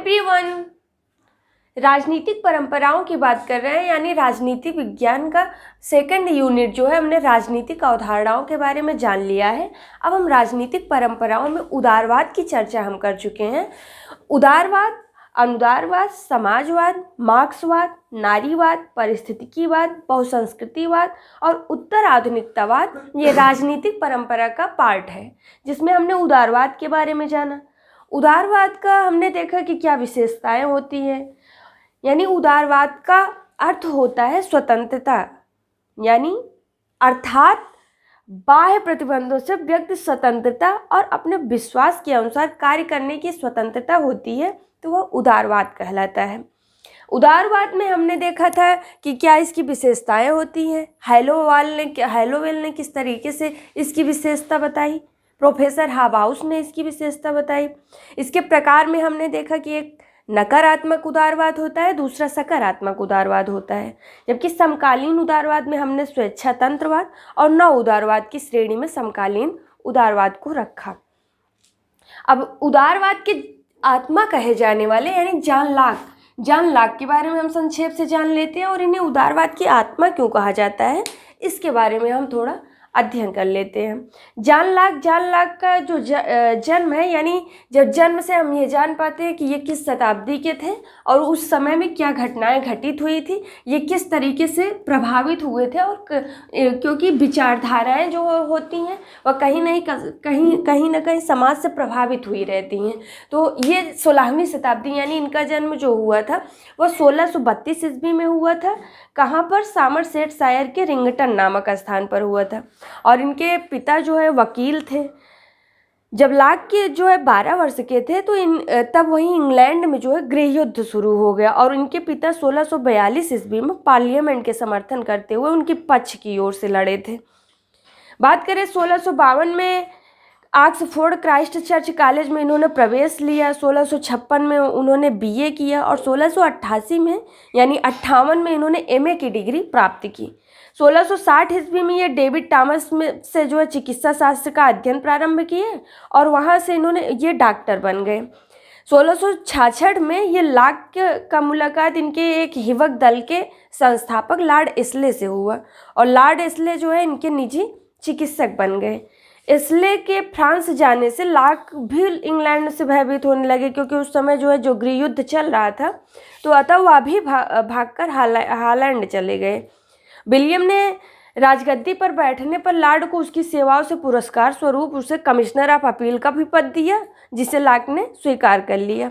Everyone, राजनीतिक परंपराओं की बात कर रहे हैं, यानी राजनीति विज्ञान का सेकंड यूनिट जो है, हमने राजनीतिक अवधारणाओं के बारे में जान लिया है। अब हम राजनीतिक परंपराओं में उदारवाद की चर्चा हम कर चुके हैं। उदारवाद, अनुदारवाद, समाजवाद, मार्क्सवाद, नारीवाद, परिस्थितिकीवाद, बहुसंस्कृतिवाद और उत्तर आधुनिकतावाद ये राजनीतिक परंपरा का पार्ट है, जिसमें हमने उदारवाद के बारे में जाना। उदारवाद का हमने देखा कि क्या विशेषताएं होती हैं। यानी उदारवाद का अर्थ होता है स्वतंत्रता, यानी अर्थात बाह्य प्रतिबंधों से व्यक्ति स्वतंत्रता और अपने विश्वास के अनुसार कार्य करने की स्वतंत्रता होती है, तो वह उदारवाद कहलाता है। उदारवाद में हमने देखा था कि क्या इसकी विशेषताएं होती हैं। हैलोवेल ने किस तरीके से इसकी विशेषता बताई, प्रोफेसर हाबाउस ने इसकी विशेषता बताई। इसके प्रकार में हमने देखा कि एक नकारात्मक उदारवाद होता है, दूसरा सकारात्मक उदारवाद होता है, जबकि समकालीन उदारवाद में हमने स्वेच्छातंत्रवाद और नव उदारवाद की श्रेणी में समकालीन उदारवाद को रखा। अब उदारवाद के आत्मा कहे जाने वाले यानी जॉन लॉक के बारे में हम संक्षेप से जान लेते हैं, और इन्हें उदारवाद की आत्मा क्यों कहा जाता है इसके बारे में हम थोड़ा अध्ययन कर लेते हैं। जॉन लॉक का जो जन्म है, यानी जब जन्म से हम ये जान पाते हैं कि ये किस शताब्दी के थे और उस समय में क्या घटनाएं घटित हुई थी, ये किस तरीके से प्रभावित हुए थे, और क्योंकि विचारधाराएं जो होती हैं वह कहीं ना कहीं समाज से प्रभावित हुई रहती हैं। तो ये 16वीं शताब्दी यानी इनका जन्म जो हुआ था वह 1632 ईस्वी में हुआ था। कहाँ पर? सामरसेटशायर के रिंगटन नामक स्थान पर हुआ था, और इनके पिता जो है वकील थे। जब लॉक के जो है 12 वर्ष के थे तो तब वहीं इंग्लैंड में जो है गृह युद्ध शुरू हो गया, और इनके पिता 1642 ईस्वी में पार्लियामेंट के समर्थन करते हुए उनके पक्ष की ओर से लड़े थे। बात करें 1652 में ऑक्सफोर्ड क्राइस्ट चर्च कॉलेज में इन्होंने प्रवेश लिया। 1656 में उन्होंने बीए किया, और 1688 में यानी 58 में इन्होंने एमए की डिग्री प्राप्त की। 1660 ईस्वी में ये डेविड टॉमस में से जो है चिकित्सा शास्त्र का अध्ययन प्रारंभ किए, और वहाँ से इन्होंने ये डॉक्टर बन गए। 1666 में ये लॉक का मुलाकात इनके एक हिवक दल के संस्थापक लॉर्ड एस्ले से हुआ, और लॉर्ड एस्ले जो है इनके निजी चिकित्सक बन गए। एस्ले के फ्रांस जाने से लॉक भी इंग्लैंड से भयभीत होने लगे, क्योंकि उस समय जो है जो गृह युद्ध चल रहा था, तो अतः वह भी भागकर हॉलैंड चले गए। विलियम ने राजगद्दी पर बैठने पर लॉर्ड को उसकी सेवाओं से पुरस्कार स्वरूप उसे कमिश्नर ऑफ अपील का भी पद दिया, जिसे लॉक ने स्वीकार कर लिया।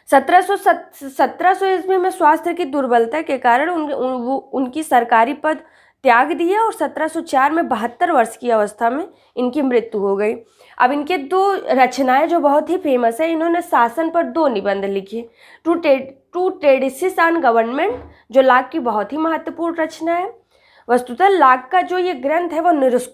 1700 ईस्वी में स्वास्थ्य की दुर्बलता के कारण उनकी सरकारी पद त्याग दिया, और 1704 में 72 वर्ष की अवस्था में इनकी मृत्यु हो गई। अब इनके 2 रचनाएं जो बहुत ही फेमस है, इन्होंने शासन पर 2 निबंध लिखे। टू ट्रेटिसेस ऑन गवर्नमेंट जो लॉक की बहुत ही महत्वपूर्ण रचना है। वस्तुतः लॉक का जो ये ग्रंथ है वो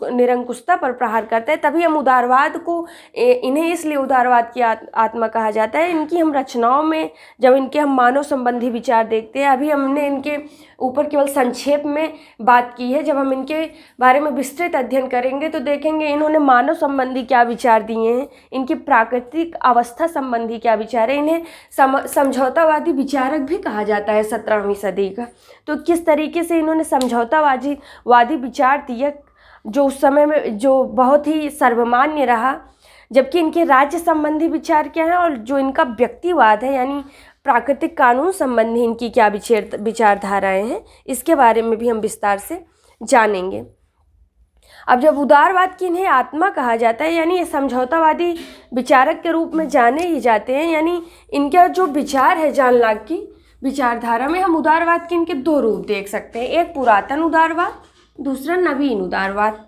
निरंकुशता पर प्रहार करता है, तभी हम उदारवाद को इन्हें इसलिए उदारवाद की आत्मा कहा जाता है। इनकी हम रचनाओं में जब इनके हम मानव संबंधी विचार देखते हैं, अभी हमने इनके ऊपर केवल संक्षेप में बात की है, जब हम इनके बारे में विस्तृत अध्ययन करेंगे तो देखेंगे इन्होंने मानव संबंधी क्या विचार दिए हैं, इनकी प्राकृतिक अवस्था संबंधी क्या विचार है। इन्हें समझौतावादी विचारक भी कहा जाता है 17वीं सदी का। तो किस तरीके से इन्होंने समझौतावादी विचार दिया जो उस समय में जो बहुत ही सर्वमान्य रहा, जबकि इनके राज्य संबंधी विचार क्या हैं और जो इनका व्यक्तिवाद है यानी प्राकृतिक कानून संबंधी इनकी क्या विचारधाराएं हैं, इसके बारे में भी हम विस्तार से जानेंगे। अब जब उदारवाद की इन्हें आत्मा कहा जाता है, यानी ये समझौतावादी विचारक के रूप में जाने ही जाते हैं, यानी इनका जो विचार है जॉन लॉक की विचारधारा में हम उदारवाद के इनके 2 रूप देख सकते हैं, एक पुरातन उदारवाद, दूसरा नवीन उदारवाद।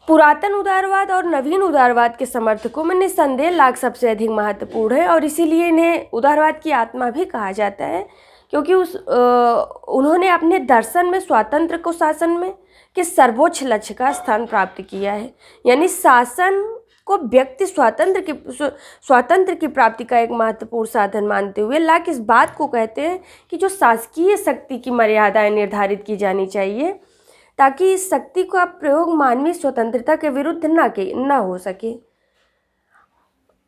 पुरातन उदारवाद और नवीन उदारवाद के समर्थकों में निस्संदेह लॉक सबसे अधिक महत्वपूर्ण है, और इसीलिए इन्हें उदारवाद की आत्मा भी कहा जाता है, क्योंकि उन्होंने अपने दर्शन में स्वातंत्र्य को शासन में के सर्वोच्च लक्ष्य का स्थान प्राप्त किया है। यानी शासन को व्यक्ति स्वातंत्र की प्राप्ति का एक महत्वपूर्ण साधन मानते हुए लॉक इस बात को कहते हैं कि जो शासकीय शक्ति की मर्यादाएं निर्धारित की जानी चाहिए, ताकि इस शक्ति का प्रयोग मानवीय स्वतंत्रता के विरुद्ध न हो सके।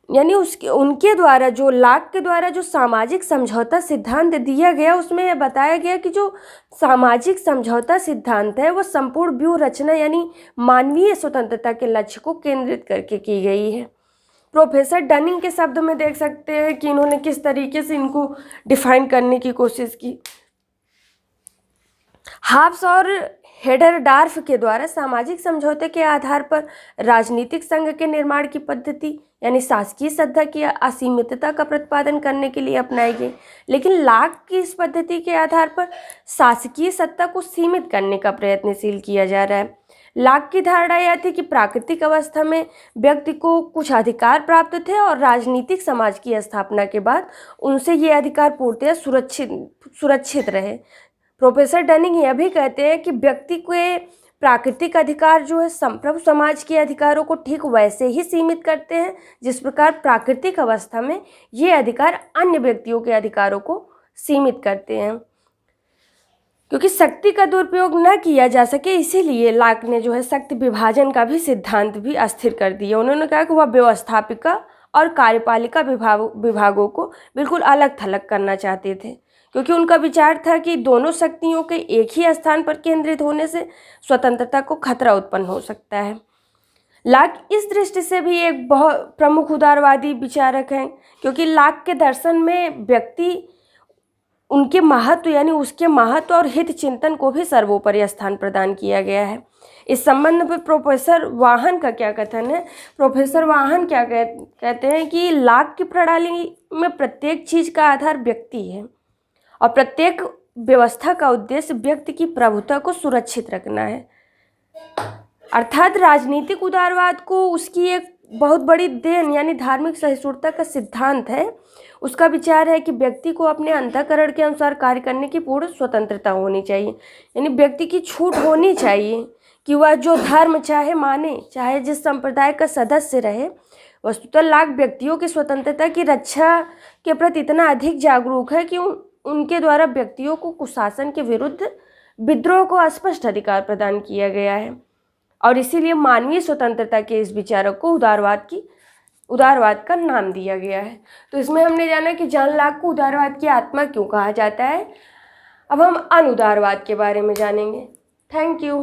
यानी उसके उनके द्वारा जो लाक के द्वारा जो सामाजिक समझौता सिद्धांत दिया गया, उसमें यह बताया गया कि जो सामाजिक समझौता सिद्धांत है वो संपूर्ण व्यूह रचना यानी मानवीय स्वतंत्रता के लक्ष्य को केंद्रित करके की गई है। प्रोफेसर डनिंग के शब्द में देख सकते हैं कि इन्होंने किस तरीके से इनको डिफाइन करने की कोशिश की। हाब्स और हेडरडार्फ के द्वारा सामाजिक समझौते के आधार पर राजनीतिक संघ के निर्माण की पद्धति यानी शासकीय सत्ता की असीमितता का प्रतिपादन करने के लिए अपनाई गई, लेकिन लाक की इस पद्धति के आधार पर शासकीय सत्ता को सीमित करने का प्रयत्नशील किया जा रहा है। लाक की धारणा यह थी कि प्राकृतिक अवस्था में व्यक्ति को कुछ अधिकार प्राप्त थे और राजनीतिक समाज की स्थापना के बाद उनसे ये अधिकार पूर्णतः सुरक्षित रहे। प्रोफेसर डनिंग यह भी कहते हैं कि व्यक्ति के प्राकृतिक अधिकार जो है संप्रभु समाज के अधिकारों को ठीक वैसे ही सीमित करते हैं जिस प्रकार प्राकृतिक अवस्था में ये अधिकार अन्य व्यक्तियों के अधिकारों को सीमित करते हैं। क्योंकि शक्ति का दुरुपयोग न किया जा सके, इसीलिए लाक ने जो है शक्ति विभाजन का भी सिद्धांत भी अस्थिर कर दिया। उन्होंने कहा कि वह व्यवस्थापिका और कार्यपालिका विभागों को बिल्कुल अलग थलग करना चाहते थे, क्योंकि उनका विचार था कि दोनों शक्तियों के एक ही स्थान पर केंद्रित होने से स्वतंत्रता को खतरा उत्पन्न हो सकता है। लाक इस दृष्टि से भी एक बहुत प्रमुख उदारवादी विचारक हैं, क्योंकि लाक के दर्शन में व्यक्ति उनके महत्व यानी उसके महत्व और हित चिंतन को भी सर्वोपरि स्थान प्रदान किया गया है। इस संबंध में प्रोफेसर वाहन का क्या कथन है? प्रोफेसर वाहन क्या कहते हैं कि लाक की प्रणाली में प्रत्येक चीज़ का आधार व्यक्ति है और प्रत्येक व्यवस्था का उद्देश्य व्यक्ति की प्रभुता को सुरक्षित रखना है। अर्थात राजनीतिक उदारवाद को उसकी एक बहुत बड़ी देन यानी धार्मिक सहिष्णुता का सिद्धांत है। उसका विचार है कि व्यक्ति को अपने अंतःकरण के अनुसार कार्य करने की पूर्ण स्वतंत्रता होनी चाहिए, यानी व्यक्ति की छूट होनी चाहिए कि वह जो धर्म चाहे माने, चाहे जिस संप्रदाय का सदस्य रहे। वस्तुतः लाक व्यक्तियों की स्वतंत्रता की रक्षा के प्रति इतना अधिक जागरूक है कि उनके द्वारा व्यक्तियों को कुशासन के विरुद्ध विद्रोह को स्पष्ट अधिकार प्रदान किया गया है और इसीलिए मानवीय स्वतंत्रता के इस विचारक को उदारवाद का नाम दिया गया है। तो इसमें हमने जाना कि जॉन लॉक को उदारवाद की आत्मा क्यों कहा जाता है। अब हम अनुदारवाद के बारे में जानेंगे। Thank you.